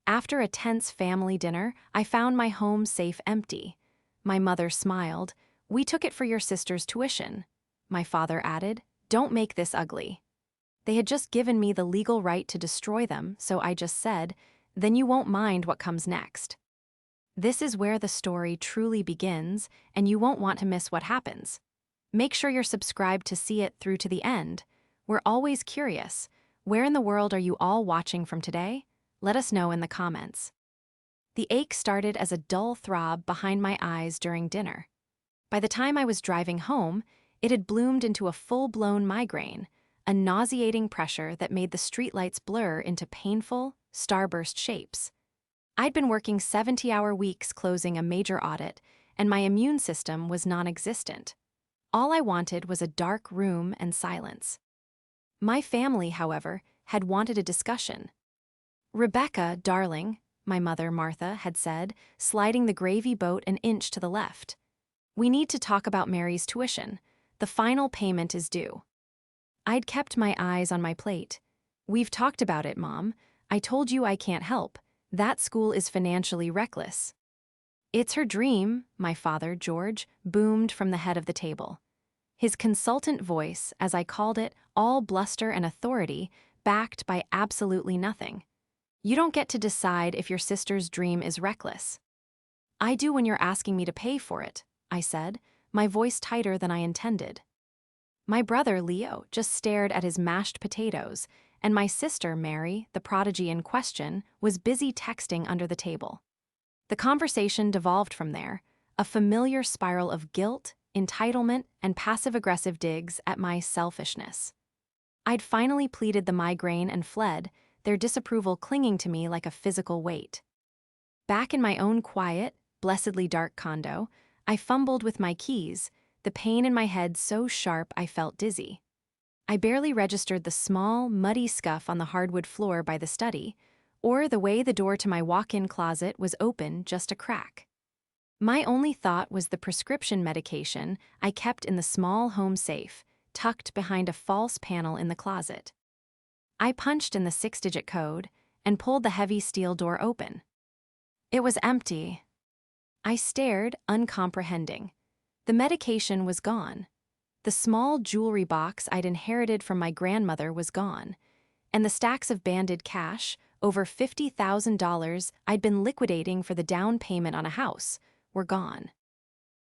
After a tense family dinner, I found my home safe empty. My mother smiled. "We took it for your sister's tuition." My father added, "Don't make this ugly." They had just given me the legal right to destroy them, so I just said, "Then you won't mind what comes next." This is where the story truly begins, and you won't want to miss what happens. Make sure you're subscribed to see it through to the end. We're always curious. Where in the world are you all watching from today? Let us know in the comments. The ache started as a dull throb behind my eyes during dinner. By the time I was driving home, it had bloomed into a full-blown migraine, a nauseating pressure that made the streetlights blur into painful, starburst shapes. I'd been working 70-hour weeks closing a major audit, and my immune system was non-existent. All I wanted was a dark room and silence. My family, however, had wanted a discussion. "Rebecca, darling," my mother, Martha, had said, sliding the gravy boat an inch to the left. "We need to talk about Mary's tuition. The final payment is due." I'd kept my eyes on my plate. "We've talked about it, Mom. I told you I can't help. That school is financially reckless." "It's her dream," my father, George, boomed from the head of the table. His consultant voice, as I called it, all bluster and authority, backed by absolutely nothing. "You don't get to decide if your sister's dream is reckless." "I do when you're asking me to pay for it," I said, my voice tighter than I intended. My brother, Leo, just stared at his mashed potatoes, and my sister, Mary, the prodigy in question, was busy texting under the table. The conversation devolved from there, a familiar spiral of guilt, entitlement, and passive-aggressive digs at my selfishness. I'd finally pleaded the migraine and fled, their disapproval clinging to me like a physical weight. Back in my own quiet, blessedly dark condo, I fumbled with my keys, the pain in my head so sharp I felt dizzy. I barely registered the small, muddy scuff on the hardwood floor by the study, or the way the door to my walk-in closet was open just a crack. My only thought was the prescription medication I kept in the small home safe, tucked behind a false panel in the closet. I punched in the 6-digit code and pulled the heavy steel door open. It was empty. I stared, uncomprehending. The medication was gone. The small jewelry box I'd inherited from my grandmother was gone, and the stacks of banded cash, over $50,000 I'd been liquidating for the down payment on a house, were gone.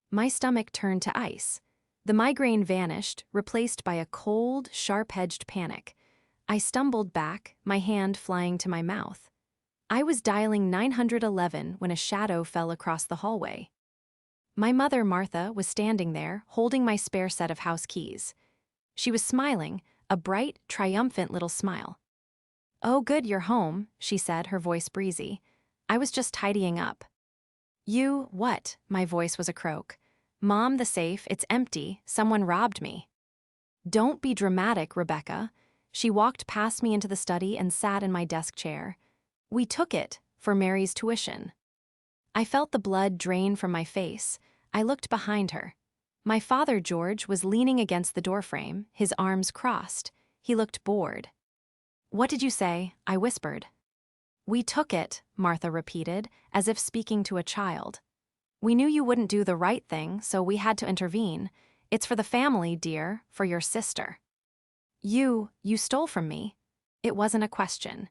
My stomach turned to ice. The migraine vanished, replaced by a cold, sharp-edged panic. I stumbled back, my hand flying to my mouth. I was dialing 911 when a shadow fell across the hallway. My mother, Martha, was standing there, holding my spare set of house keys. She was smiling, a bright, triumphant little smile. "Oh, good, you're home," she said, her voice breezy. "I was just tidying up." "You, what?" My voice was a croak. "Mom, the safe, it's empty. Someone robbed me." "Don't be dramatic, Rebecca." She walked past me into the study and sat in my desk chair. "We took it, for Mary's tuition." I felt the blood drain from my face. I looked behind her. My father, George, was leaning against the doorframe, his arms crossed. He looked bored. "What did you say?" I whispered. "We took it," Martha repeated, as if speaking to a child. "We knew you wouldn't do the right thing, so we had to intervene. It's for the family, dear, for your sister." You stole from me." It wasn't a question.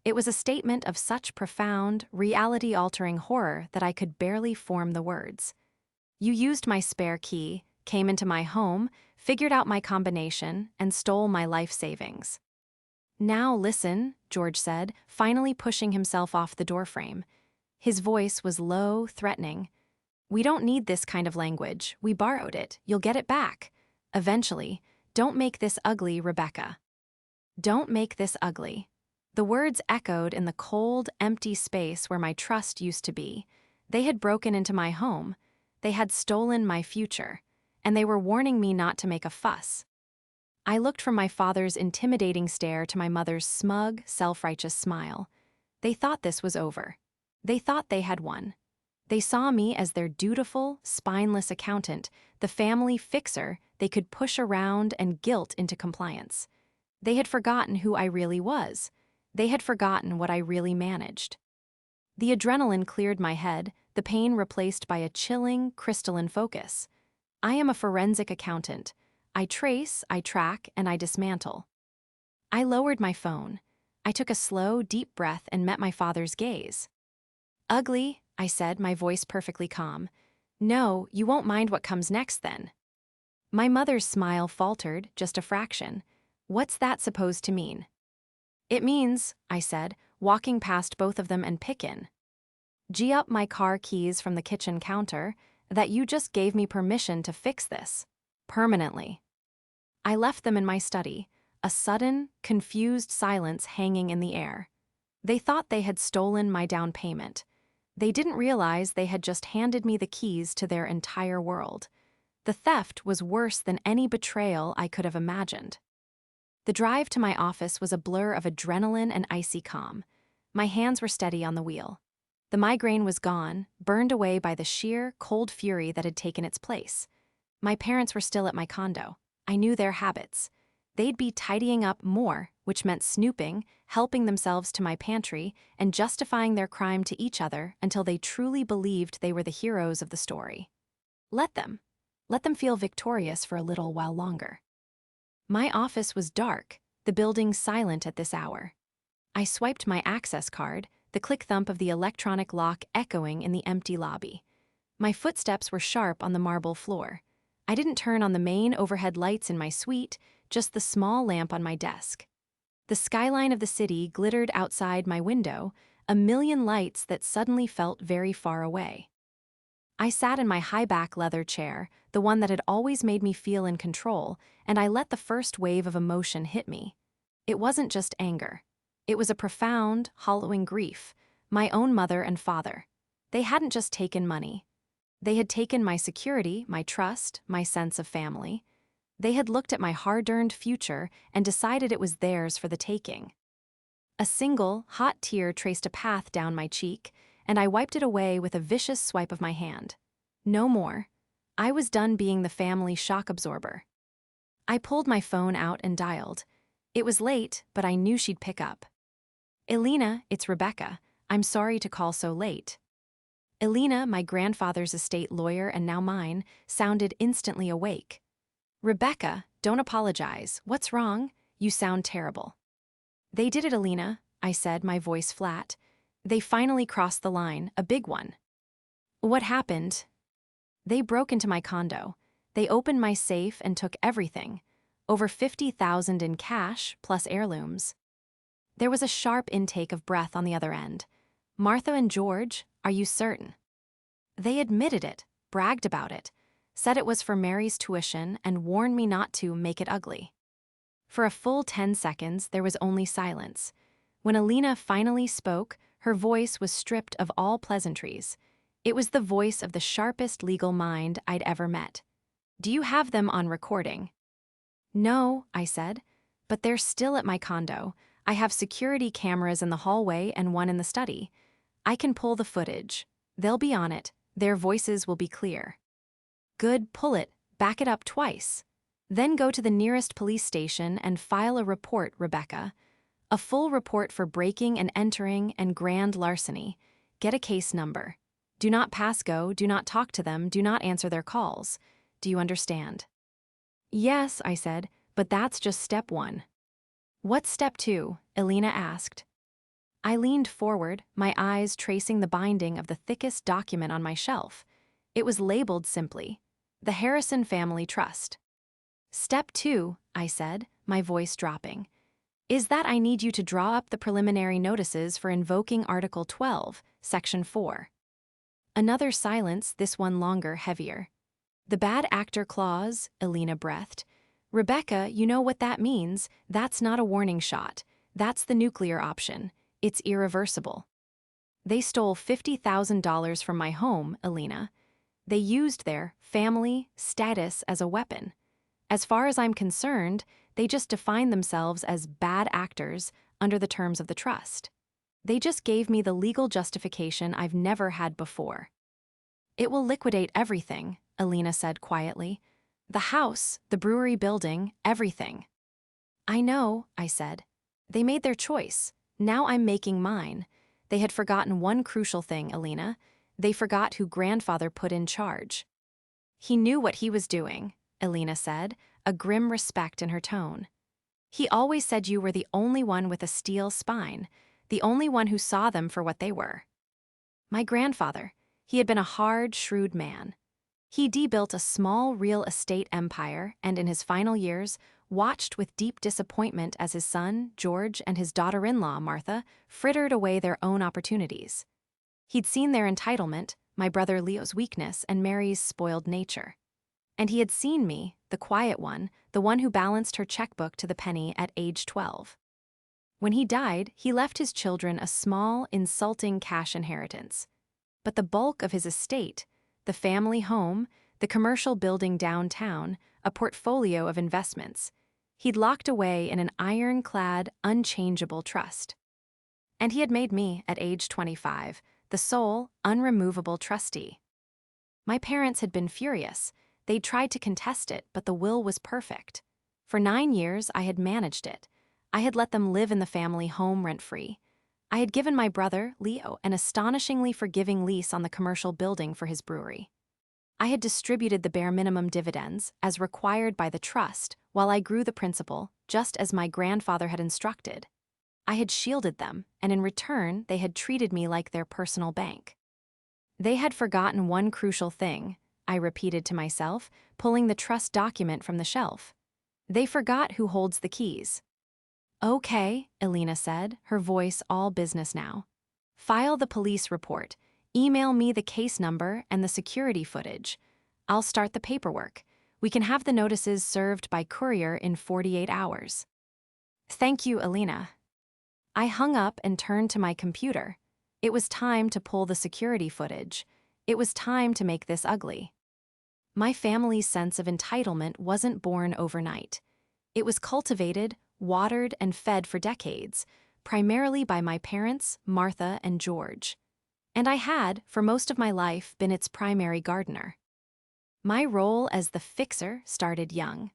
It was a statement of such profound, reality-altering horror that I could barely form the words. "You used my spare key, came into my home, figured out my combination, and stole my life savings." "Now listen," George said, finally pushing himself off the doorframe. His voice was low, threatening. "We don't need this kind of language. We borrowed it. You'll get it back. Eventually. Don't make this ugly, Rebecca." Don't make this ugly. The words echoed in the cold, empty space where my trust used to be. They had broken into my home. They had stolen my future. And they were warning me not to make a fuss. I looked from my father's intimidating stare to my mother's smug, self-righteous smile. They thought this was over. They thought they had won. They saw me as their dutiful, spineless accountant, the family fixer they could push around and guilt into compliance. They had forgotten who I really was. They had forgotten what I really managed. The adrenaline cleared my head, the pain replaced by a chilling, crystalline focus. I am a forensic accountant. I trace, I track, and I dismantle. I lowered my phone. I took a slow, deep breath and met my father's gaze. "Ugly," I said, my voice perfectly calm. "No, you won't mind what comes next then." My mother's smile faltered, just a fraction. "What's that supposed to mean?" "It means," I said, walking past both of them and pickin'. "Gee up my car keys from the kitchen counter, that you just gave me permission to fix this. Permanently." I left them in my study, a sudden, confused silence hanging in the air. They thought they had stolen my down payment. They didn't realize they had just handed me the keys to their entire world. The theft was worse than any betrayal I could have imagined. The drive to my office was a blur of adrenaline and icy calm. My hands were steady on the wheel. The migraine was gone, burned away by the sheer, cold fury that had taken its place. My parents were still at my condo. I knew their habits. They'd be tidying up more, which meant snooping, helping themselves to my pantry, and justifying their crime to each other until they truly believed they were the heroes of the story. Let them. Let them feel victorious for a little while longer. My office was dark, the building silent at this hour. I swiped my access card, the click thump of the electronic lock echoing in the empty lobby. My footsteps were sharp on the marble floor. I didn't turn on the main overhead lights in my suite, just the small lamp on my desk. The skyline of the city glittered outside my window, a million lights that suddenly felt very far away. I sat in my high-back leather chair, the one that had always made me feel in control, and I let the first wave of emotion hit me. It wasn't just anger. It was a profound, hollowing grief. My own mother and father. They hadn't just taken money. They had taken my security, my trust, my sense of family. They had looked at my hard-earned future and decided it was theirs for the taking. A single, hot tear traced a path down my cheek, and I wiped it away with a vicious swipe of my hand. No more. I was done being the family shock absorber. I pulled my phone out and dialed. It was late, but I knew she'd pick up. "Elena, it's Rebecca. I'm sorry to call so late." Elena, my grandfather's estate lawyer and now mine, sounded instantly awake. "Rebecca, don't apologize. What's wrong? You sound terrible." "They did it, Elena," I said, my voice flat. "They finally crossed the line, a big one." "What happened?" "They broke into my condo. They opened my safe and took everything. Over $50,000 in cash, plus heirlooms." There was a sharp intake of breath on the other end. "Martha and George, are you certain?" "They admitted it, bragged about it, said it was for Mary's tuition and warned me not to make it ugly." For a full 10 seconds, there was only silence. When Elena finally spoke, her voice was stripped of all pleasantries. It was the voice of the sharpest legal mind I'd ever met. "Do you have them on recording?" "No," I said, "but they're still at my condo. I have security cameras in the hallway and one in the study. I can pull the footage. They'll be on it. Their voices will be clear." "Good, pull it. Back it up twice. Then go to the nearest police station and file a report, Rebecca. A full report for breaking and entering and grand larceny. Get a case number. Do not pass go, do not talk to them, do not answer their calls. Do you understand?" "Yes," I said, "but that's just step 1. "What's step 2? Elena asked. I leaned forward, my eyes tracing the binding of the thickest document on my shelf. It was labeled simply, "The Harrison Family Trust." "Step 2, I said, my voice dropping, "is that I need you to draw up the preliminary notices for invoking Article 12, Section 4. Another silence, this one longer, heavier. "The bad actor clause," Elena breathed. "Rebecca, you know what that means. That's not a warning shot. That's the nuclear option. It's irreversible." "They stole $50,000 from my home, Elena. They used their family status as a weapon. As far as I'm concerned, they just define themselves as bad actors under the terms of the trust. They just gave me the legal justification I've never had before." "It will liquidate everything," Elena said quietly. "The house, the brewery building, everything." "I know," I said. "They made their choice. Now I'm making mine. They had forgotten one crucial thing, Alina. They forgot who grandfather put in charge. He knew what he was doing, Alina said, a grim respect in her tone. He always said you were the only one with a steel spine, the only one who saw them for what they were. My grandfather, he had been a hard, shrewd man. He debuilt a small real estate empire and in his final years watched with deep disappointment as his son, George, and his daughter-in-law, Martha, frittered away their own opportunities. He'd seen their entitlement, my brother Leo's weakness, and Mary's spoiled nature. And he had seen me, the quiet one, the one who balanced her checkbook to the penny at age 12. When he died, he left his children a small, insulting cash inheritance. But the bulk of his estate, the family home, the commercial building downtown, a portfolio of investments, he'd locked away in an ironclad, unchangeable trust. And he had made me, at age 25, the sole, unremovable trustee. My parents had been furious. They'd tried to contest it, but the will was perfect. For 9 years, I had managed it. I had let them live in the family home rent-free. I had given my brother, Leo, an astonishingly forgiving lease on the commercial building for his brewery. I had distributed the bare minimum dividends, as required by the trust, while I grew the principal, just as my grandfather had instructed. I had shielded them, and in return, they had treated me like their personal bank. They had forgotten one crucial thing, I repeated to myself, pulling the trust document from the shelf. They forgot who holds the keys. Okay, Alina said, her voice all business now. File the police report. Email me the case number and the security footage. I'll start the paperwork. We can have the notices served by courier in 48 hours. Thank you, Alina. I hung up and turned to my computer. It was time to pull the security footage. It was time to make this ugly. My family's sense of entitlement wasn't born overnight. It was cultivated, watered, and fed for decades, primarily by my parents, Martha and George. And I had, for most of my life, been its primary gardener. My role as the fixer started young.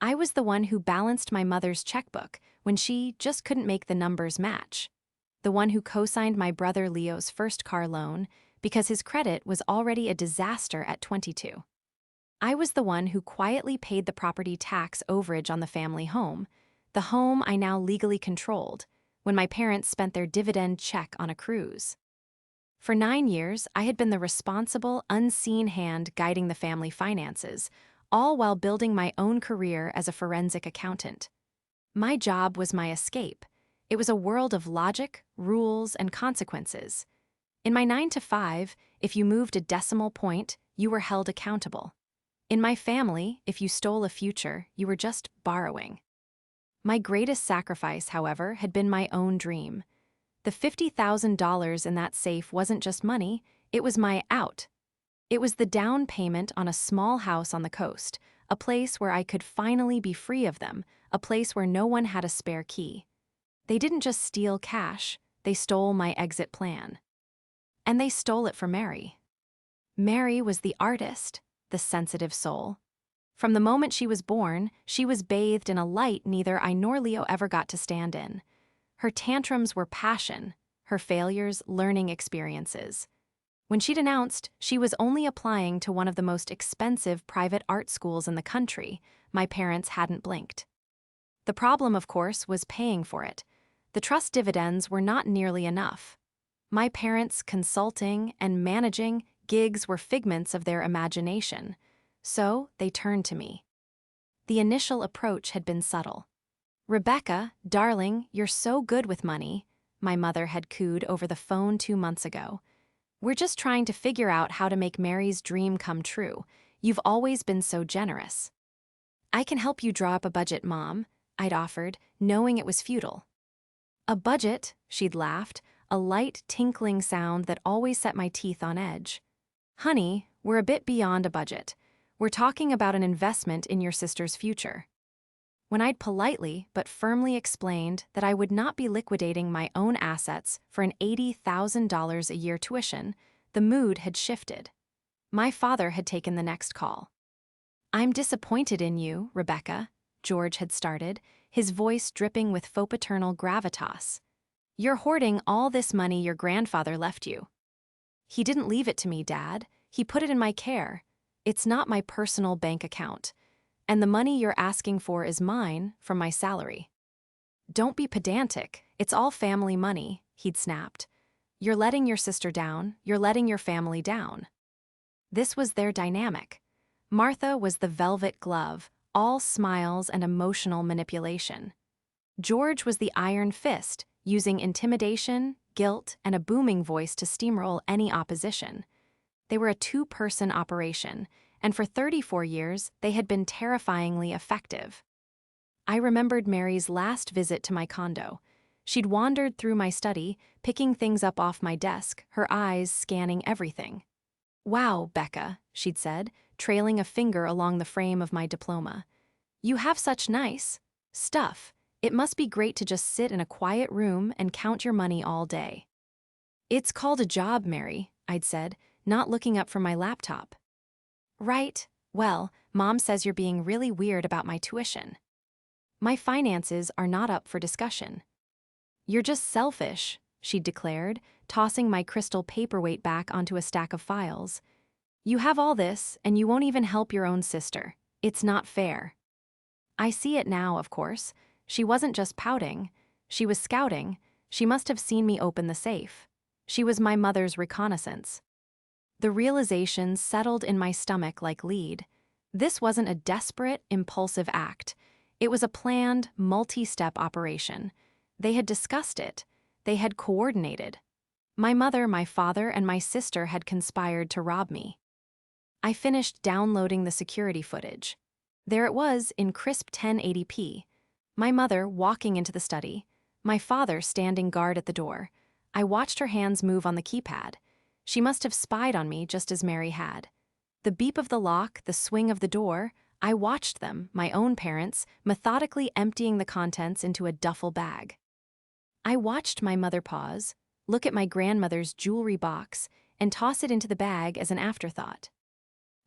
I was the one who balanced my mother's checkbook when she just couldn't make the numbers match. The one who co-signed my brother Leo's first car loan because his credit was already a disaster at 22. I was the one who quietly paid the property tax overage on the family home, the home I now legally controlled, when my parents spent their dividend check on a cruise. For 9 years, I had been the responsible, unseen hand guiding the family finances, all while building my own career as a forensic accountant. My job was my escape. It was a world of logic, rules, and consequences. In my 9 to 5, if you moved a decimal point, you were held accountable. In my family, if you stole a future, you were just borrowing. My greatest sacrifice, however, had been my own dream. The $50,000 in that safe wasn't just money, it was my out. It was the down payment on a small house on the coast, a place where I could finally be free of them, a place where no one had a spare key. They didn't just steal cash, they stole my exit plan. And they stole it for Mary. Mary was the artist, the sensitive soul. From the moment she was born, she was bathed in a light neither I nor Leo ever got to stand in. Her tantrums were passion, her failures learning experiences. When she'd announced she was only applying to one of the most expensive private art schools in the country, my parents hadn't blinked. The problem, of course, was paying for it. The trust dividends were not nearly enough. My parents' consulting and managing gigs were figments of their imagination, so they turned to me. The initial approach had been subtle. "Rebecca, darling, you're so good with money," my mother had cooed over the phone 2 months ago. "We're just trying to figure out how to make Mary's dream come true. You've always been so generous." "I can help you draw up a budget, Mom," I'd offered, knowing it was futile. "A budget," she'd laughed, a light, tinkling sound that always set my teeth on edge. "Honey, we're a bit beyond a budget. We're talking about an investment in your sister's future." When I'd politely but firmly explained that I would not be liquidating my own assets for an $80,000 a year tuition, the mood had shifted. My father had taken the next call. "I'm disappointed in you, Rebecca," George had started, his voice dripping with faux paternal gravitas. You're hoarding all this money your grandfather left you. He didn't leave it to me, Dad. He put it in my care. It's not my personal bank account. And the money you're asking for is mine from my salary. Don't be pedantic. It's all family money, he'd snapped. You're letting your sister down. You're letting your family down. This was their dynamic. Martha was the velvet glove, all smiles and emotional manipulation. George was the iron fist, using intimidation, guilt, and a booming voice to steamroll any opposition. They were a two-person operation, and for 34 years, they had been terrifyingly effective. I remembered Mary's last visit to my condo. She'd wandered through my study, picking things up off my desk, her eyes scanning everything. "Wow, Becca," she'd said, trailing a finger along the frame of my diploma. "You have such nice stuff. It must be great to just sit in a quiet room and count your money all day." "It's called a job, Mary," I'd said, not looking up from my laptop. "Right. Well, Mom says you're being really weird about my tuition. My finances are not up for discussion." "You're just selfish," she declared, tossing my crystal paperweight back onto a stack of files. "You have all this, and you won't even help your own sister. It's not fair." I see it now, of course. She wasn't just pouting. She was scouting. She must have seen me open the safe. She was my mother's reconnaissance. The realization settled in my stomach like lead. This wasn't a desperate, impulsive act. It was a planned, multi-step operation. They had discussed it. They had coordinated. My mother, my father, and my sister had conspired to rob me. I finished downloading the security footage. There it was in crisp 1080p. My mother walking into the study. My father standing guard at the door. I watched her hands move on the keypad. She must have spied on me just as Mary had. The beep of the lock, the swing of the door, I watched them, my own parents, methodically emptying the contents into a duffel bag. I watched my mother pause, look at my grandmother's jewelry box, and toss it into the bag as an afterthought.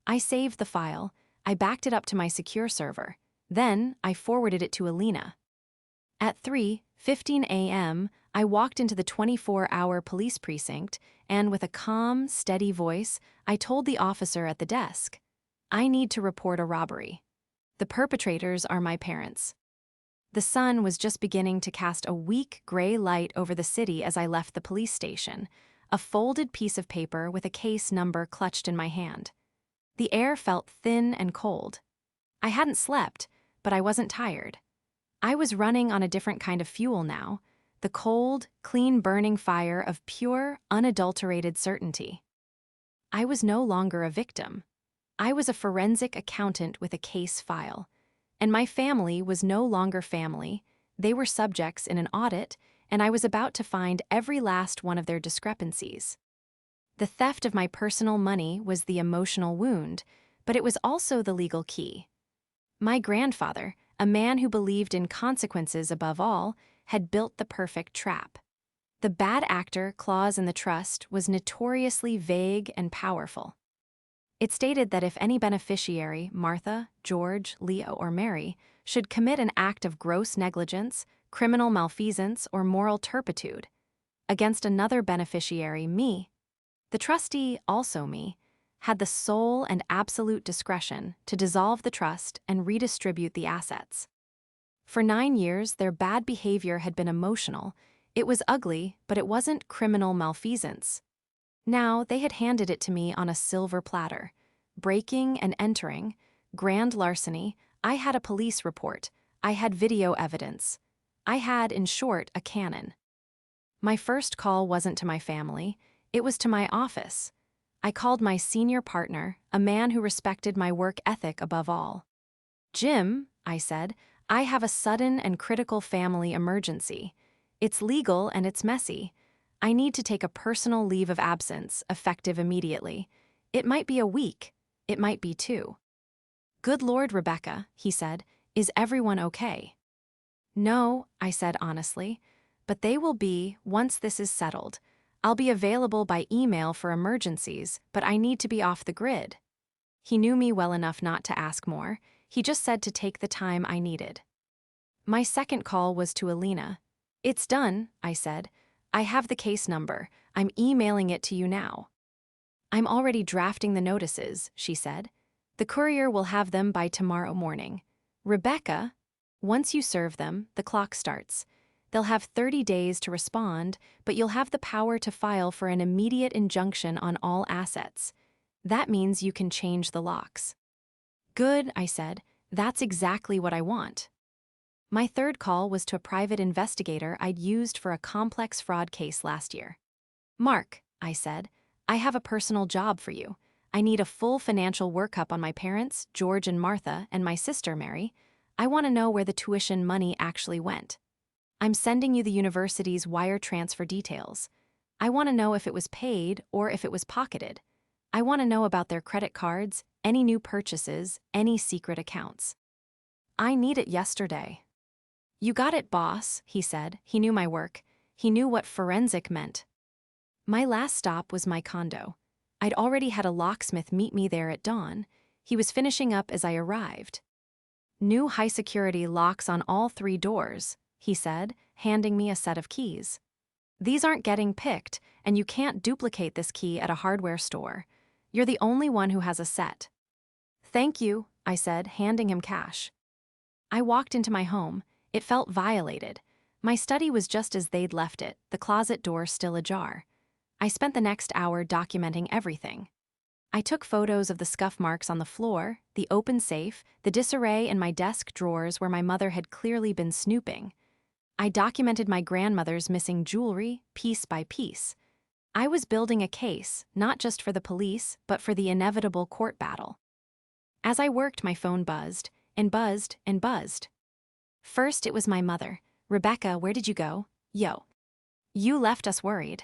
I saved the file. I backed it up to my secure server. Then I forwarded it to Alina. At 3:15 a.m., I walked into the 24-hour police precinct, and with a calm, steady voice, I told the officer at the desk, "I need to report a robbery. The perpetrators are my parents." The sun was just beginning to cast a weak gray light over the city as I left the police station, a folded piece of paper with a case number clutched in my hand. The air felt thin and cold. I hadn't slept, but I wasn't tired. I was running on a different kind of fuel now, the cold, clean-burning fire of pure, unadulterated certainty. I was no longer a victim. I was a forensic accountant with a case file. And my family was no longer family. They were subjects in an audit, and I was about to find every last one of their discrepancies. The theft of my personal money was the emotional wound, but it was also the legal key. My grandfather, a man who believed in consequences above all, had built the perfect trap. The bad actor clause in the trust was notoriously vague and powerful. It stated that if any beneficiary, Martha, George, Leo, or Mary, should commit an act of gross negligence, criminal malfeasance, or moral turpitude against another beneficiary, me, the trustee, also me, had the sole and absolute discretion to dissolve the trust and redistribute the assets. For 9 years, their bad behavior had been emotional. It was ugly, but it wasn't criminal malfeasance. Now, they had handed it to me on a silver platter. Breaking and entering, grand larceny, I had a police report. I had video evidence. I had, in short, a cannon. My first call wasn't to my family. It was to my office. I called my senior partner, a man who respected my work ethic above all. "Jim," I said, "I have a sudden and critical family emergency. It's legal and it's messy. I need to take a personal leave of absence, effective immediately. It might be a week. It might be 2. "Good Lord, Rebecca," he said, "is everyone okay?" "No," I said honestly, "but they will be once this is settled. I'll be available by email for emergencies, but I need to be off the grid." He knew me well enough not to ask more. He just said to take the time I needed. My second call was to Alina. "It's done," I said. I have the case number. I'm emailing it to you now. I'm already drafting the notices, she said. The courier will have them by tomorrow morning. Rebecca, once you serve them, the clock starts. They'll have 30 days to respond, but you'll have the power to file for an immediate injunction on all assets. That means you can change the locks. Good, I said. That's exactly what I want. My third call was to a private investigator I'd used for a complex fraud case last year. Mark, I said, I have a personal job for you. I need a full financial workup on my parents, George and Martha, and my sister, Mary. I want to know where the tuition money actually went. I'm sending you the university's wire transfer details. I want to know if it was paid or if it was pocketed. I want to know about their credit cards, any new purchases, any secret accounts. I need it yesterday. You got it, boss, he said. He knew my work. He knew what forensic meant. My last stop was my condo. I'd already had a locksmith meet me there at dawn. He was finishing up as I arrived. New high-security locks on all 3 doors, he said, handing me a set of keys. These aren't getting picked, and you can't duplicate this key at a hardware store. You're the only one who has a set. Thank you, I said, handing him cash. I walked into my home. It felt violated. My study was just as they'd left it, the closet door still ajar. I spent the next hour documenting everything. I took photos of the scuff marks on the floor, the open safe, the disarray in my desk drawers where my mother had clearly been snooping. I documented my grandmother's missing jewelry, piece by piece. I was building a case, not just for the police, but for the inevitable court battle. As I worked, my phone buzzed, and buzzed, and buzzed. First, it was my mother. Rebecca, where did you go? Yo. You left us worried.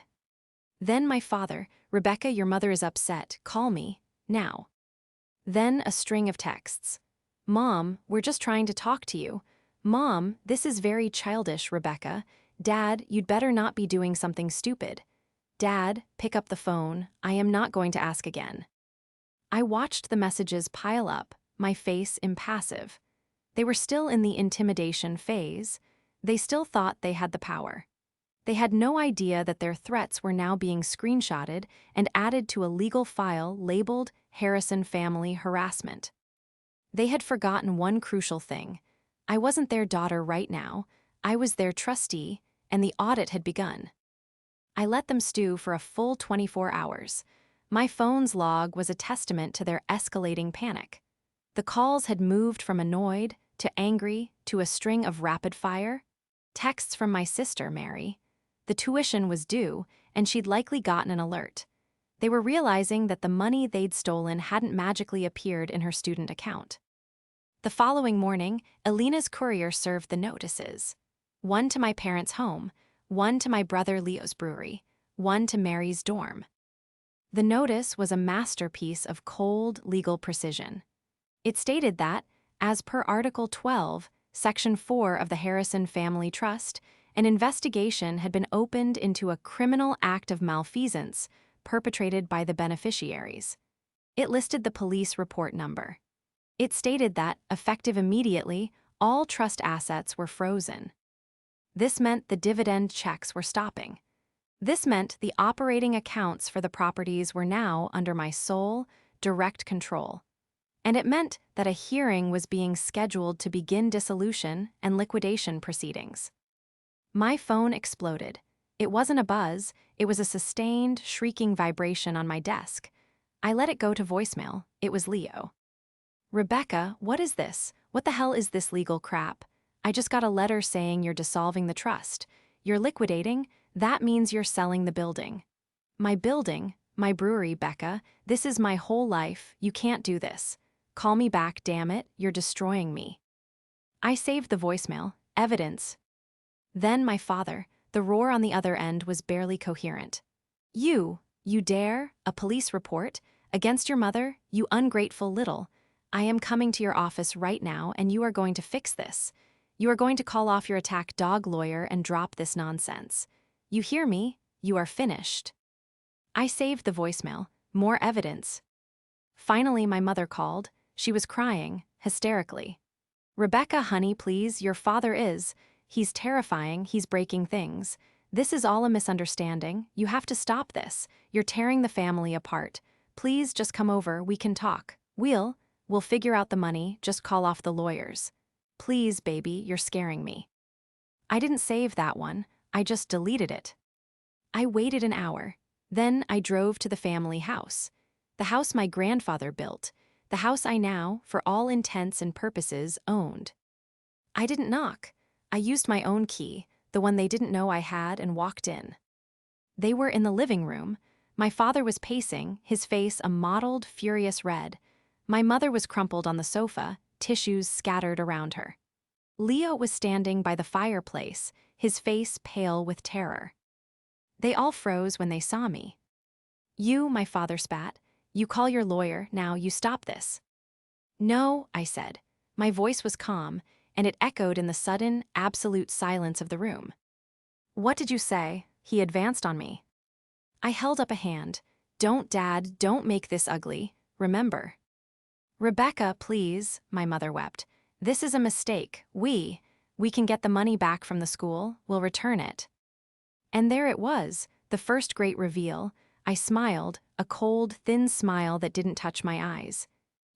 Then my father. Rebecca, your mother is upset. Call me. Now. Then a string of texts. Mom, we're just trying to talk to you. Mom, this is very childish, Rebecca. Dad, you'd better not be doing something stupid. Dad, pick up the phone. I am not going to ask again. I watched the messages pile up, my face impassive. They were still in the intimidation phase. They still thought they had the power. They had no idea that their threats were now being screenshotted and added to a legal file labeled Harrison Family Harassment. They had forgotten one crucial thing. I wasn't their daughter right now. I was their trustee, and the audit had begun. I let them stew for a full 24 hours. My phone's log was a testament to their escalating panic. The calls had moved from annoyed to angry to a string of rapid fire. Texts from my sister, Mary. The tuition was due, and she'd likely gotten an alert. They were realizing that the money they'd stolen hadn't magically appeared in her student account. The following morning, Elena's courier served the notices. One to my parents' home, one to my brother Leo's brewery, one to Mary's dorm. The notice was a masterpiece of cold legal precision. It stated that, as per Article 12, Section 4 of the Harrison Family Trust, an investigation had been opened into a criminal act of malfeasance perpetrated by the beneficiaries. It listed the police report number. It stated that, effective immediately, all trust assets were frozen. This meant the dividend checks were stopping. This meant the operating accounts for the properties were now under my sole, direct control. And it meant that a hearing was being scheduled to begin dissolution and liquidation proceedings. My phone exploded. It wasn't a buzz, it was a sustained, shrieking vibration on my desk. I let it go to voicemail. It was Leo. Rebecca, what is this? What the hell is this legal crap? I just got a letter saying you're dissolving the trust. You're liquidating? That means you're selling the building. My building? My brewery, Becca. This is my whole life. You can't do this. Call me back, damn it. You're destroying me. I saved the voicemail. Evidence. Then my father. The roar on the other end was barely coherent. You dare? A police report? Against your mother? You ungrateful little. I am coming to your office right now and you are going to fix this. You are going to call off your attack dog lawyer and drop this nonsense. You hear me? You are finished. I saved the voicemail. More evidence. Finally, my mother called. She was crying, hysterically. Rebecca, honey, please, your father is. He's terrifying, he's breaking things. This is all a misunderstanding. You have to stop this. You're tearing the family apart. Please just come over, we can talk. We'll figure out the money, just call off the lawyers. Please, baby, you're scaring me. I didn't save that one, I just deleted it. I waited an hour. Then I drove to the family house. The house my grandfather built. The house I now, for all intents and purposes, owned. I didn't knock. I used my own key, the one they didn't know I had, and walked in. They were in the living room. My father was pacing, his face a mottled, furious red. My mother was crumpled on the sofa, tissues scattered around her. Leo was standing by the fireplace, his face pale with terror. They all froze when they saw me. You, my father spat. You call your lawyer, now you stop this. No, I said. My voice was calm, and it echoed in the sudden, absolute silence of the room. What did you say? He advanced on me. I held up a hand. Don't, Dad, don't make this ugly. Remember. Rebecca, please, my mother wept. This is a mistake. We can get the money back from the school. We'll return it. And there it was, the first great reveal. I smiled, a cold, thin smile that didn't touch my eyes.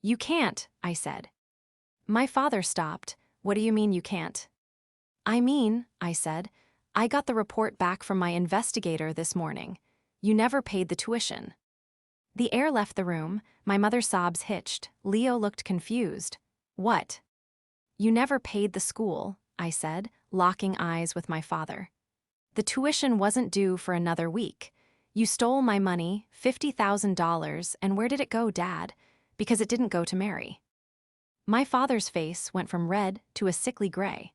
You can't, I said. My father stopped. What do you mean you can't? I mean, I said, I got the report back from my investigator this morning. You never paid the tuition. The air left the room, my mother's sobs hitched. Leo looked confused. What? You never paid the school, I said, locking eyes with my father. The tuition wasn't due for another week. You stole my money, $50,000, and where did it go, Dad? Because it didn't go to Mary. My father's face went from red to a sickly gray.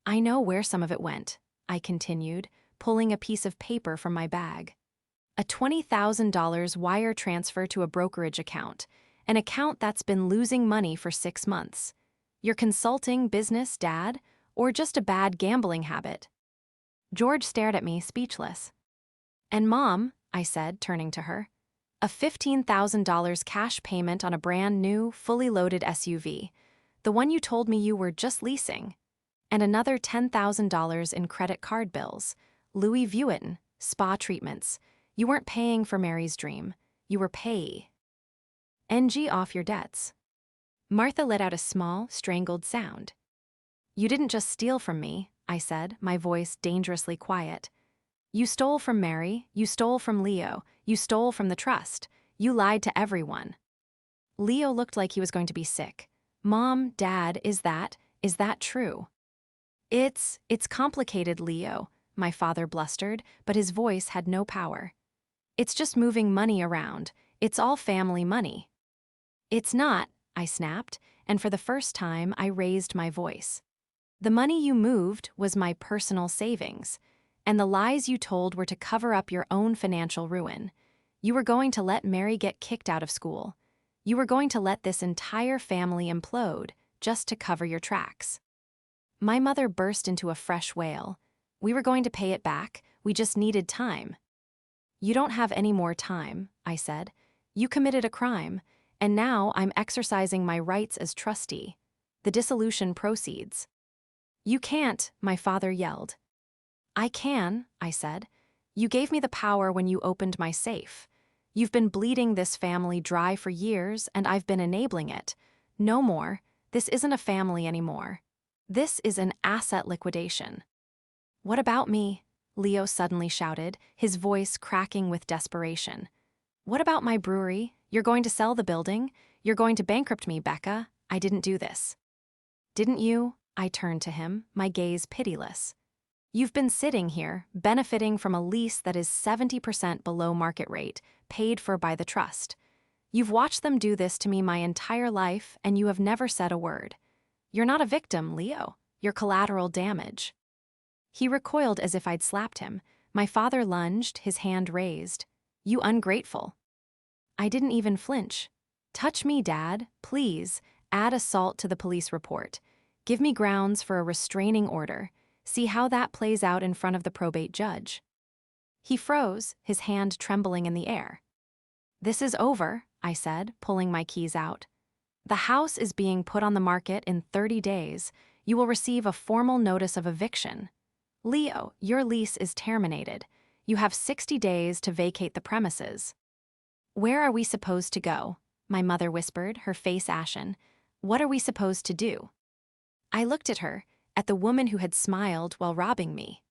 I know where some of it went, I continued, pulling a piece of paper from my bag. A $20,000 wire transfer to a brokerage account, an account that's been losing money for 6 months. Your consulting business, Dad, or just a bad gambling habit? George stared at me, speechless. And Mom, I said, turning to her, a $15,000 cash payment on a brand new, fully loaded SUV, the one you told me you were just leasing, and another $10,000 in credit card bills, Louis Vuitton, spa treatments. You weren't paying for Mary's dream. You were pay. NG off your debts. Martha let out a small, strangled sound. You didn't just steal from me, I said, my voice dangerously quiet. You stole from Mary, you stole from Leo, you stole from the trust. You lied to everyone. Leo looked like he was going to be sick. Mom, Dad, is that true? It's complicated, Leo, my father blustered, but his voice had no power. It's just moving money around. It's all family money. It's not, I snapped, and for the first time I raised my voice. The money you moved was my personal savings, and the lies you told were to cover up your own financial ruin. You were going to let Mary get kicked out of school. You were going to let this entire family implode just to cover your tracks. My mother burst into a fresh wail. We were going to pay it back, we just needed time. You don't have any more time, I said. You committed a crime, and now I'm exercising my rights as trustee. The dissolution proceeds. You can't, my father yelled. I can, I said. You gave me the power when you opened my safe. You've been bleeding this family dry for years, and I've been enabling it. No more. This isn't a family anymore. This is an asset liquidation. What about me? Leo suddenly shouted, his voice cracking with desperation. What about my brewery? You're going to sell the building? You're going to bankrupt me, Becca. I didn't do this. Didn't you? I turned to him, my gaze pitiless. You've been sitting here, benefiting from a lease that is 70% below market rate, paid for by the trust. You've watched them do this to me my entire life, and you have never said a word. You're not a victim, Leo. You're collateral damage. He recoiled as if I'd slapped him. My father lunged, his hand raised. You ungrateful. I didn't even flinch. Touch me, Dad, please. Add assault to the police report. Give me grounds for a restraining order. See how that plays out in front of the probate judge. He froze, his hand trembling in the air. This is over, I said, pulling my keys out. The house is being put on the market in 30 days. You will receive a formal notice of eviction. Leo, your lease is terminated. You have 60 days to vacate the premises. Where are we supposed to go? My mother whispered, her face ashen. What are we supposed to do? I looked at her, at the woman who had smiled while robbing me.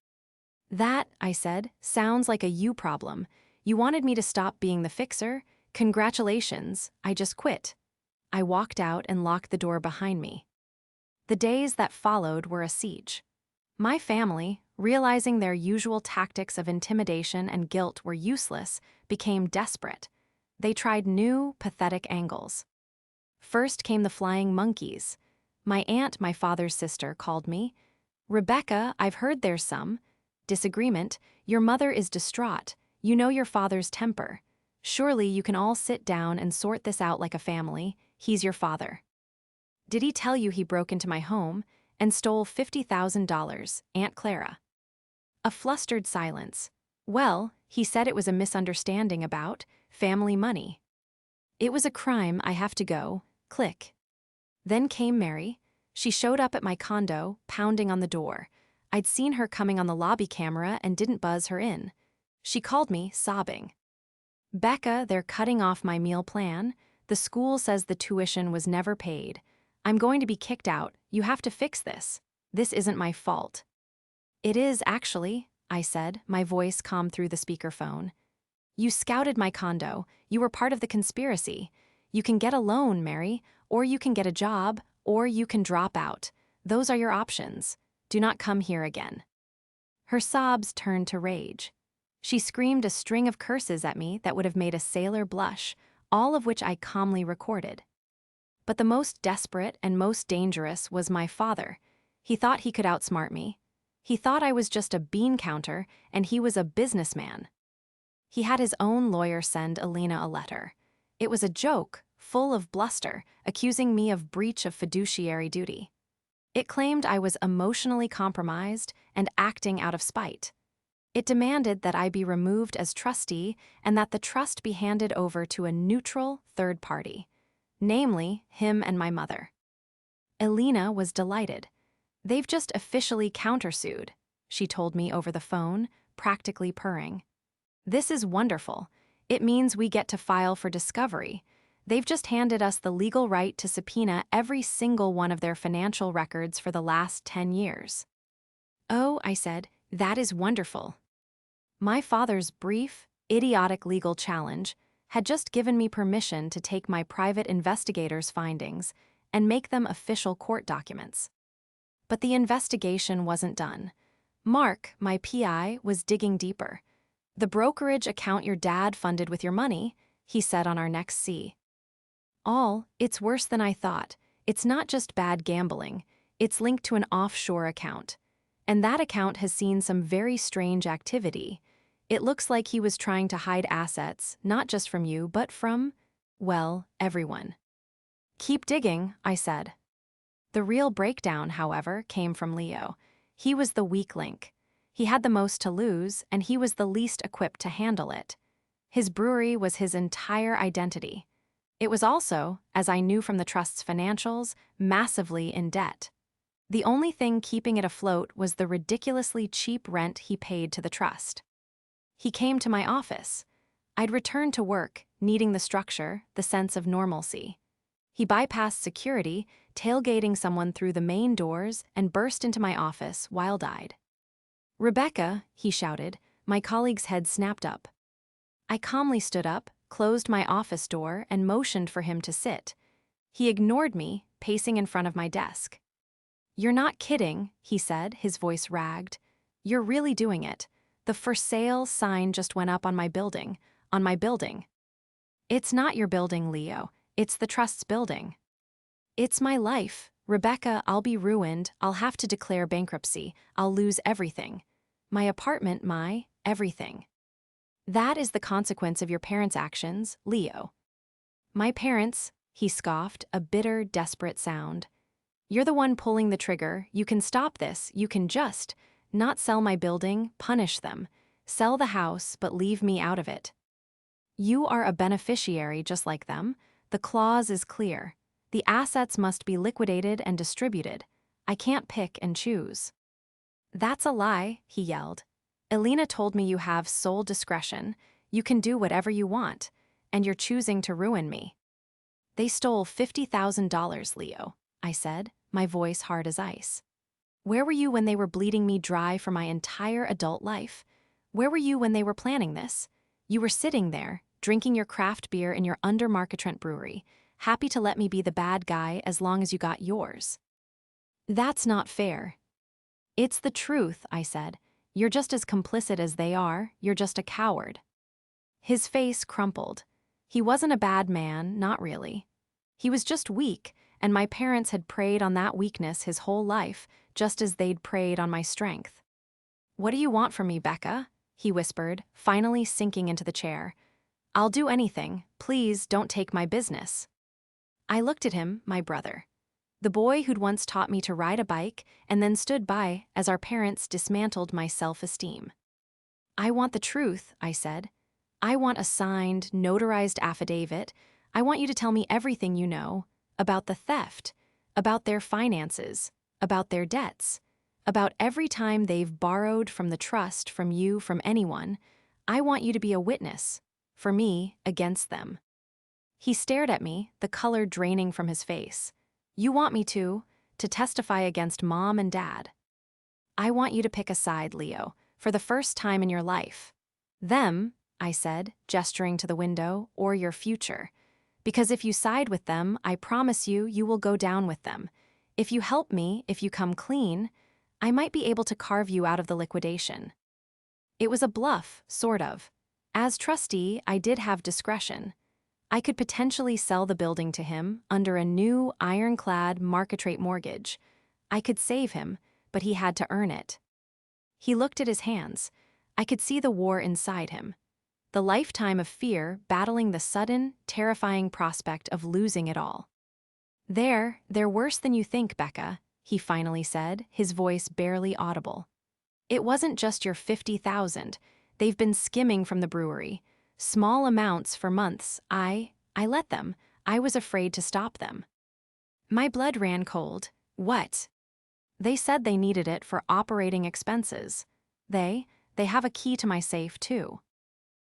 That, I said, sounds like a you problem. You wanted me to stop being the fixer? Congratulations, I just quit. I walked out and locked the door behind me. The days that followed were a siege. My family, realizing their usual tactics of intimidation and guilt were useless, became desperate. They tried new, pathetic angles. First came the flying monkeys. My aunt, my father's sister, called me. Rebecca, I've heard there's some disagreement. Your mother is distraught. You know your father's temper. Surely you can all sit down and sort this out like a family. He's your father. Did he tell you he broke into my home and stole $50,000, Aunt Clara? A flustered silence. Well, he said it was a misunderstanding about family money. It was a crime, I have to go. Click. Then came Mary. She showed up at my condo, pounding on the door. I'd seen her coming on the lobby camera and didn't buzz her in. She called me, sobbing. Becca, they're cutting off my meal plan. The school says the tuition was never paid. I'm going to be kicked out. You have to fix this. This isn't my fault. It is, actually, I said, my voice calm through the speakerphone. You scouted my condo. You were part of the conspiracy. You can get a loan, Mary, or you can get a job, or you can drop out. Those are your options. Do not come here again. Her sobs turned to rage. She screamed a string of curses at me that would have made a sailor blush, all of which I calmly recorded. But the most desperate and most dangerous was my father. He thought he could outsmart me. He thought I was just a bean counter, and he was a businessman. He had his own lawyer send Alina a letter. It was a joke, full of bluster, accusing me of breach of fiduciary duty. It claimed I was emotionally compromised and acting out of spite. It demanded that I be removed as trustee and that the trust be handed over to a neutral third party, namely him and my mother. Alina was delighted. They've just officially countersued, she told me over the phone, practically purring. This is wonderful. It means we get to file for discovery. They've just handed us the legal right to subpoena every single one of their financial records for the last 10 years. Oh, I said, that is wonderful. My father's brief, idiotic legal challenge had just given me permission to take my private investigator's findings and make them official court documents. But the investigation wasn't done. Mark, my PI, was digging deeper. The brokerage account your dad funded with your money, he said on our next C. It's worse than I thought. It's not just bad gambling. It's linked to an offshore account. And that account has seen some very strange activity. It looks like he was trying to hide assets, not just from you, but from, well, everyone. Keep digging, I said. The real breakdown, however, came from Leo. He was the weak link. He had the most to lose, and he was the least equipped to handle it. His brewery was his entire identity. It was also, as I knew from the trust's financials, massively in debt. The only thing keeping it afloat was the ridiculously cheap rent he paid to the trust. He came to my office. I'd returned to work, needing the structure, the sense of normalcy. He bypassed security, tailgating someone through the main doors, and burst into my office, wild-eyed. Rebecca, he shouted. My colleague's head snapped up. I calmly stood up, closed my office door, and motioned for him to sit. He ignored me, pacing in front of my desk. You're not kidding, he said, his voice ragged. You're really doing it. The for sale sign just went up on my building. It's not your building, Leo. It's the trust's building. It's my life. Rebecca, I'll be ruined. I'll have to declare bankruptcy. I'll lose everything. My apartment, my everything. That is the consequence of your parents' actions, Leo. My parents, he scoffed, a bitter, desperate sound. You're the one pulling the trigger. You can stop this. You can just not sell my building, punish them. Sell the house, but leave me out of it. You are a beneficiary just like them. The clause is clear. The assets must be liquidated and distributed. I can't pick and choose. That's a lie, he yelled. Elena told me you have sole discretion, you can do whatever you want, and you're choosing to ruin me. They stole $50,000, Leo, I said, my voice hard as ice. Where were you when they were bleeding me dry for my entire adult life? Where were you when they were planning this? You were sitting there, drinking your craft beer in your under-Market Trent brewery, happy to let me be the bad guy as long as you got yours. That's not fair. It's the truth, I said. You're just as complicit as they are, you're just a coward. His face crumpled. He wasn't a bad man, not really. He was just weak, and my parents had preyed on that weakness his whole life, just as they'd preyed on my strength. What do you want from me, Becca? He whispered, finally sinking into the chair. I'll do anything. Please don't take my business. I looked at him, my brother. The boy who'd once taught me to ride a bike and then stood by as our parents dismantled my self-esteem. I want the truth, I said. I want a signed, notarized affidavit. I want you to tell me everything you know about the theft, about their finances, about their debts, about every time they've borrowed from the trust, from you, from anyone. I want you to be a witness, for me, against them. He stared at me, the color draining from his face. You want me to testify against Mom and Dad. I want you to pick a side, Leo, for the first time in your life. Them, I said, gesturing to the window, or your future. Because if you side with them, I promise you, you will go down with them. If you help me, if you come clean, I might be able to carve you out of the liquidation. It was a bluff, sort of. As trustee, I did have discretion. I could potentially sell the building to him under a new, ironclad market-rate mortgage. I could save him, but he had to earn it. He looked at his hands. I could see the war inside him. The lifetime of fear battling the sudden, terrifying prospect of losing it all. They're worse than you think, Becca, he finally said, his voice barely audible. It wasn't just your 50,000. They've been skimming from the brewery. Small amounts for months. I let them. I was afraid to stop them. My blood ran cold. What? They said they needed it for operating expenses. They have a key to my safe, too.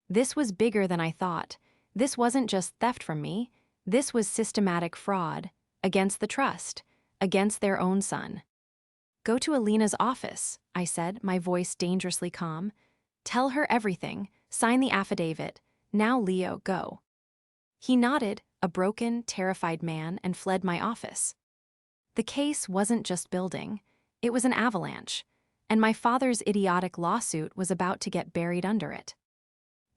This was bigger than I thought. This wasn't just theft from me. This was systematic fraud. Against the trust. Against their own son. Go to Elena's office, I said, my voice dangerously calm. Tell her everything. Sign the affidavit. Now, Leo, go. He nodded, a broken, terrified man, and fled my office. The case wasn't just building. It was an avalanche, and my father's idiotic lawsuit was about to get buried under it.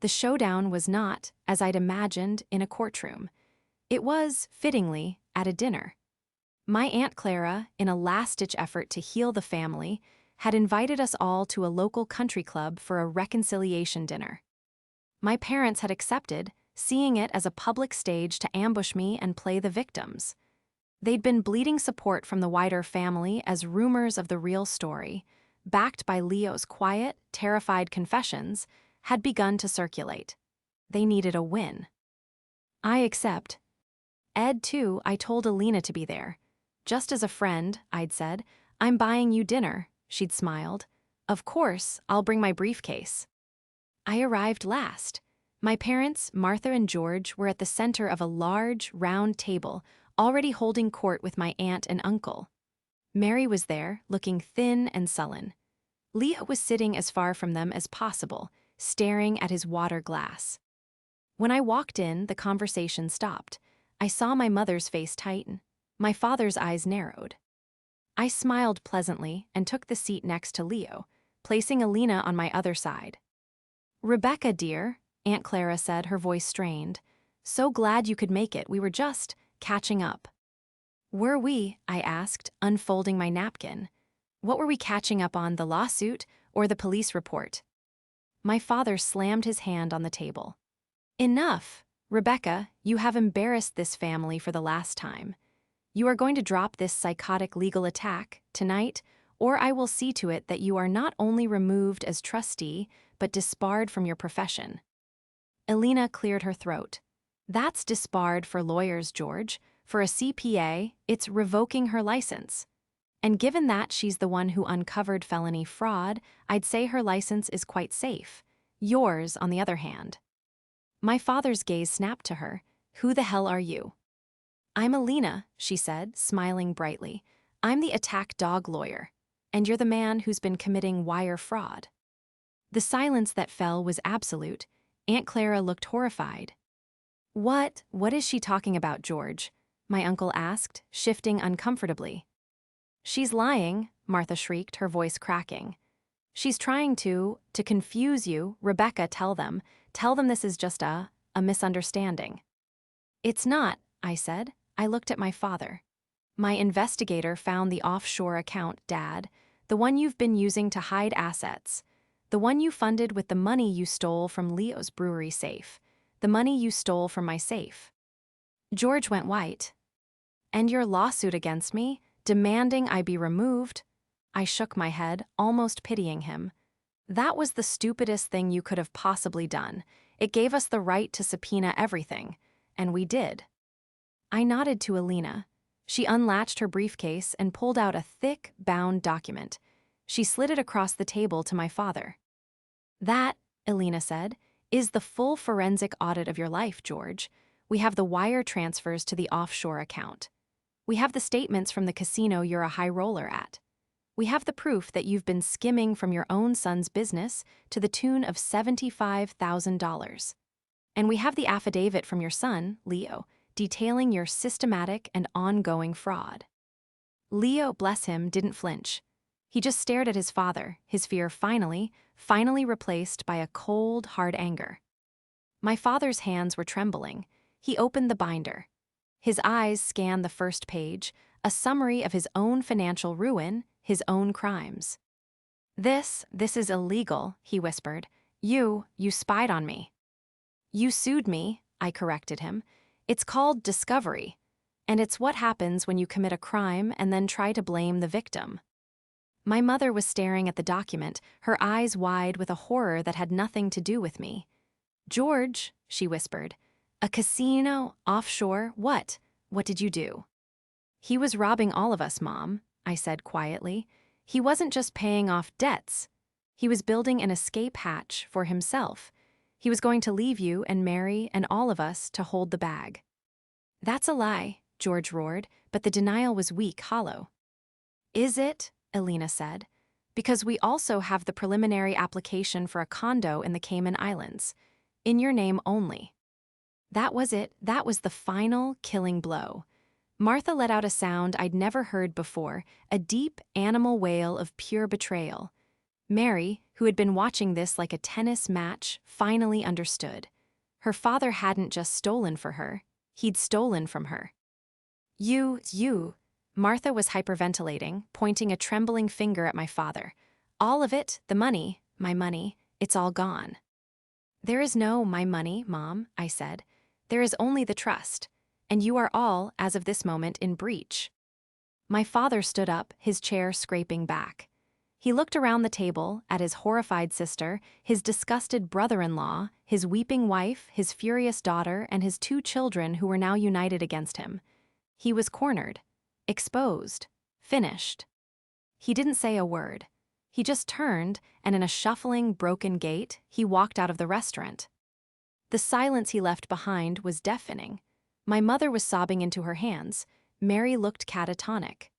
The showdown was not, as I'd imagined, in a courtroom. It was, fittingly, at a dinner. My Aunt Clara, in a last-ditch effort to heal the family, had invited us all to a local country club for a reconciliation dinner. My parents had accepted, seeing it as a public stage to ambush me and play the victims. They'd been bleeding support from the wider family as rumors of the real story, backed by Leo's quiet, terrified confessions, had begun to circulate. They needed a win. I accept. Ed, too, I told Elena to be there. Just as a friend, I'd said, I'm buying you dinner, she'd smiled. Of course, I'll bring my briefcase. I arrived last. My parents, Martha and George, were at the center of a large, round table, already holding court with my aunt and uncle. Mary was there, looking thin and sullen. Leo was sitting as far from them as possible, staring at his water glass. When I walked in, the conversation stopped. I saw my mother's face tighten. My father's eyes narrowed. I smiled pleasantly and took the seat next to Leo, placing Elena on my other side. Rebecca, dear, Aunt Clara said, her voice strained. So glad you could make it. We were just catching up. Were we? I asked, unfolding my napkin. What were we catching up on, the lawsuit or the police report? My father slammed his hand on the table. Enough! Rebecca, you have embarrassed this family for the last time. You are going to drop this psychotic legal attack tonight, or I will see to it that you are not only removed as trustee, but disbarred from your profession. Elena cleared her throat. That's disbarred for lawyers, George. For a CPA, it's revoking her license. And given that she's the one who uncovered felony fraud, I'd say her license is quite safe. Yours, on the other hand. My father's gaze snapped to her. Who the hell are you? I'm Alina, she said, smiling brightly. I'm the attack dog lawyer. And you're the man who's been committing wire fraud. The silence that fell was absolute. Aunt Clara looked horrified. What is she talking about, George? My uncle asked, shifting uncomfortably. She's lying, Martha shrieked, her voice cracking. She's trying to confuse you. Rebecca, tell them this is just a misunderstanding. It's not, I said. I looked at my father. My investigator found the offshore account, Dad, the one you've been using to hide assets, the one you funded with the money you stole from Leo's brewery safe, the money you stole from my safe. George went white. And your lawsuit against me, demanding I be removed? I shook my head, almost pitying him. That was the stupidest thing you could have possibly done. It gave us the right to subpoena everything, and we did. I nodded to Alina. She unlatched her briefcase and pulled out a thick, bound document. She slid it across the table to my father. That, Alina said, is the full forensic audit of your life, George. We have the wire transfers to the offshore account. We have the statements from the casino you're a high roller at. We have the proof that you've been skimming from your own son's business to the tune of $75,000. And we have the affidavit from your son, Leo, detailing your systematic and ongoing fraud. Leo, bless him, didn't flinch. He just stared at his father, his fear finally replaced by a cold, hard anger. My father's hands were trembling. He opened the binder. His eyes scanned the first page, a summary of his own financial ruin, his own crimes. This is illegal, he whispered. You spied on me. You sued me, I corrected him. It's called discovery, and it's what happens when you commit a crime and then try to blame the victim. My mother was staring at the document, her eyes wide with a horror that had nothing to do with me. George, she whispered, a casino, offshore, what? What did you do? He was robbing all of us, Mom, I said quietly. He wasn't just paying off debts. He was building an escape hatch for himself. He was going to leave you and Mary and all of us to hold the bag. That's a lie, George roared, but the denial was weak, hollow. Is it? Alina said. Because we also have the preliminary application for a condo in the Cayman Islands. In your name only. That was it. That was the final killing blow. Martha let out a sound I'd never heard before, a deep animal wail of pure betrayal. Mary, who had been watching this like a tennis match, finally understood. Her father hadn't just stolen for her, he'd stolen from her. You. Martha was hyperventilating, pointing a trembling finger at my father. All of it, the money, my money, it's all gone. There is no my money, Mom, I said. There is only the trust, and you are all, as of this moment, in breach. My father stood up, his chair scraping back. He looked around the table, at his horrified sister, his disgusted brother-in-law, his weeping wife, his furious daughter, and his 2 children who were now united against him. He was cornered, exposed, finished. He didn't say a word. He just turned, and in a shuffling, broken gait, he walked out of the restaurant. The silence he left behind was deafening. My mother was sobbing into her hands. Mary looked catatonic.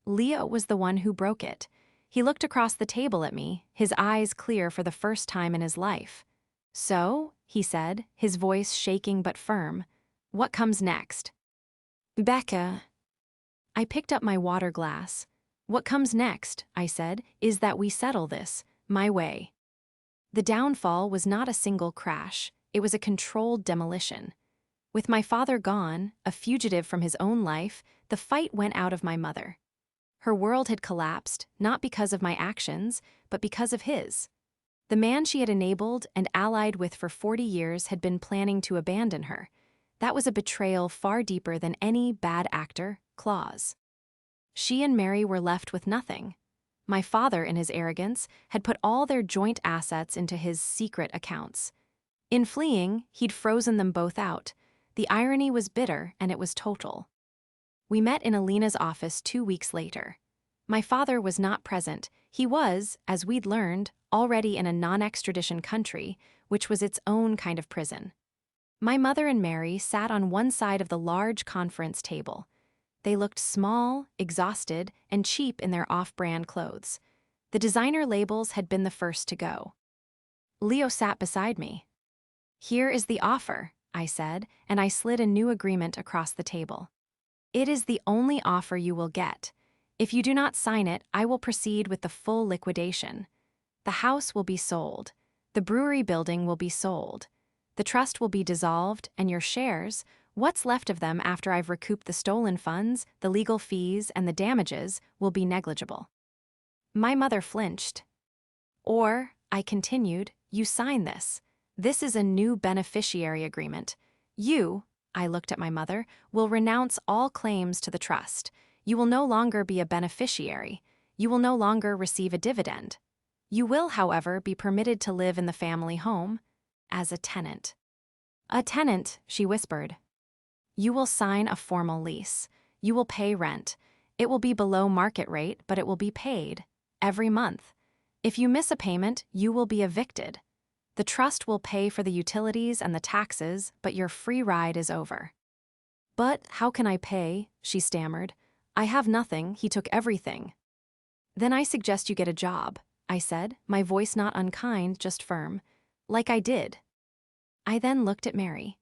Leo was the one who broke it. He looked across the table at me, his eyes clear for the first time in his life. So, he said, his voice shaking but firm, what comes next? Becca. I picked up my water glass. What comes next, I said, is that we settle this, my way. The downfall was not a single crash, it was a controlled demolition. With my father gone, a fugitive from his own life, the fight went out of my mother. Her world had collapsed, not because of my actions, but because of his. The man she had enabled and allied with for 40 years had been planning to abandon her. That was a betrayal far deeper than any bad actor clause. She and Mary were left with nothing. My father, in his arrogance, had put all their joint assets into his secret accounts. In fleeing, he'd frozen them both out. The irony was bitter, and it was total. We met in Alina's office 2 weeks later. My father was not present. He was, as we'd learned, already in a non-extradition country, which was its own kind of prison. My mother and Mary sat on one side of the large conference table. They looked small, exhausted, and cheap in their off-brand clothes. The designer labels had been the first to go. Leo sat beside me. "Here is the offer," I said, and I slid a new agreement across the table. "It is the only offer you will get. If you do not sign it, I will proceed with the full liquidation. The house will be sold. The brewery building will be sold. The trust will be dissolved, and your shares, what's left of them after I've recouped the stolen funds, the legal fees, and the damages, will be negligible." My mother flinched. "Or," I continued, "you sign this. This is a new beneficiary agreement. You," I looked at my mother, "will renounce all claims to the trust. You will no longer be a beneficiary. You will no longer receive a dividend. You will, however, be permitted to live in the family home as a tenant." "A tenant," she whispered. "You will sign a formal lease. You will pay rent. It will be below market rate, but it will be paid every month. If you miss a payment, you will be evicted. The trust will pay for the utilities and the taxes, but your free ride is over." "But how can I pay?" she stammered. "I have nothing. He took everything." "Then I suggest you get a job," I said, my voice not unkind, just firm. "Like I did." I then looked at Mary.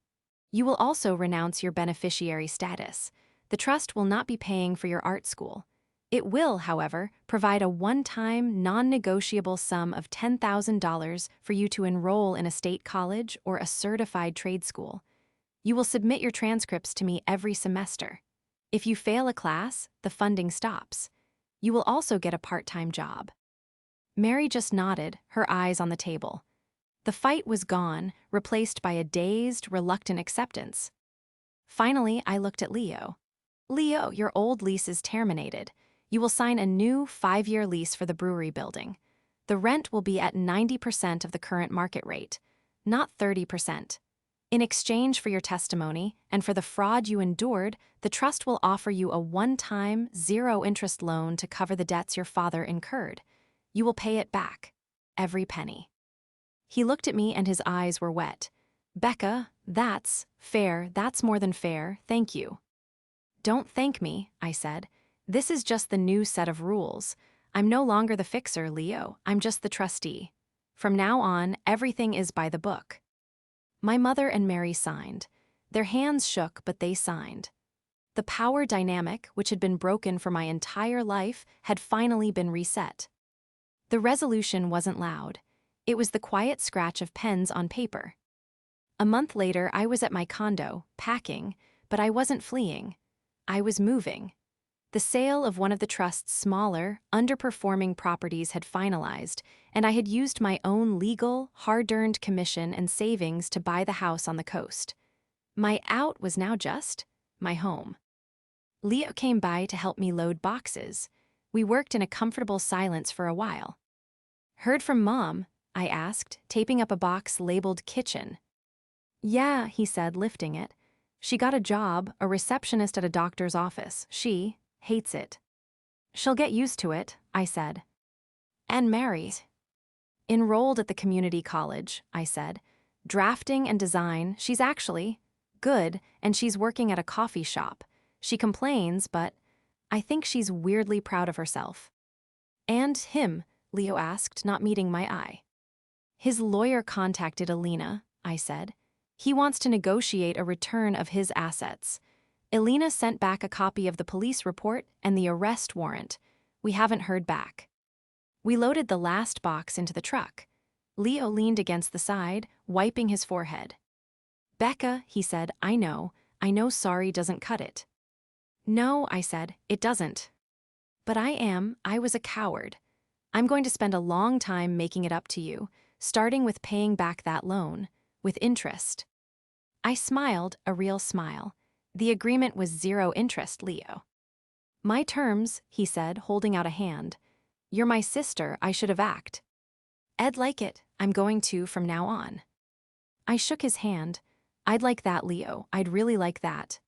"You will also renounce your beneficiary status. The trust will not be paying for your art school. It will, however, provide a one-time, non-negotiable sum of $10,000 for you to enroll in a state college or a certified trade school. You will submit your transcripts to me every semester. If you fail a class, the funding stops. You will also get a part-time job." Mary just nodded, her eyes on the table. The fight was gone, replaced by a dazed, reluctant acceptance. Finally, I looked at Leo. "Leo, your old lease is terminated. You will sign a new 5-year lease for the brewery building. The rent will be at 90% of the current market rate, not 30%. In exchange for your testimony and for the fraud you endured, the trust will offer you a one-time, zero-interest loan to cover the debts your father incurred. You will pay it back, every penny." He looked at me and his eyes were wet. "Becca, that's fair. That's more than fair. Thank you." "Don't thank me," I said. "This is just the new set of rules. I'm no longer the fixer, Leo. I'm just the trustee. From now on, everything is by the book." My mother and Mary signed. Their hands shook, but they signed. The power dynamic, which had been broken for my entire life, had finally been reset. The resolution wasn't loud. It was the quiet scratch of pens on paper. A month later, I was at my condo, packing, but I wasn't fleeing. I was moving. The sale of one of the trust's smaller, underperforming properties had finalized, and I had used my own legal, hard-earned commission and savings to buy the house on the coast. My out was now just my home. Leo came by to help me load boxes. We worked in a comfortable silence for a while. "Heard from Mom?" I asked, taping up a box labeled kitchen. "Yeah," he said, lifting it. "She got a job, a receptionist at a doctor's office. She hates it." "She'll get used to it," I said. "And married." "Enrolled at the community college," I said. "Drafting and design, she's actually good, and she's working at a coffee shop. She complains, but I think she's weirdly proud of herself." "And him?" Leo asked, not meeting my eye. "His lawyer contacted Alina," I said. "He wants to negotiate a return of his assets. Alina sent back a copy of the police report and the arrest warrant. We haven't heard back." We loaded the last box into the truck. Leo leaned against the side, wiping his forehead. "Becca," he said, I know sorry doesn't cut it." "No," I said, "it doesn't. But I was a coward. I'm going to spend a long time making it up to you, starting with paying back that loan, with interest." I smiled, a real smile. The agreement was 0 interest, Leo. "My terms," he said, holding out a hand. "You're my sister, I should have acted. Ed like it, I'm going to from now on." I shook his hand. "I'd like that, Leo, I'd really like that."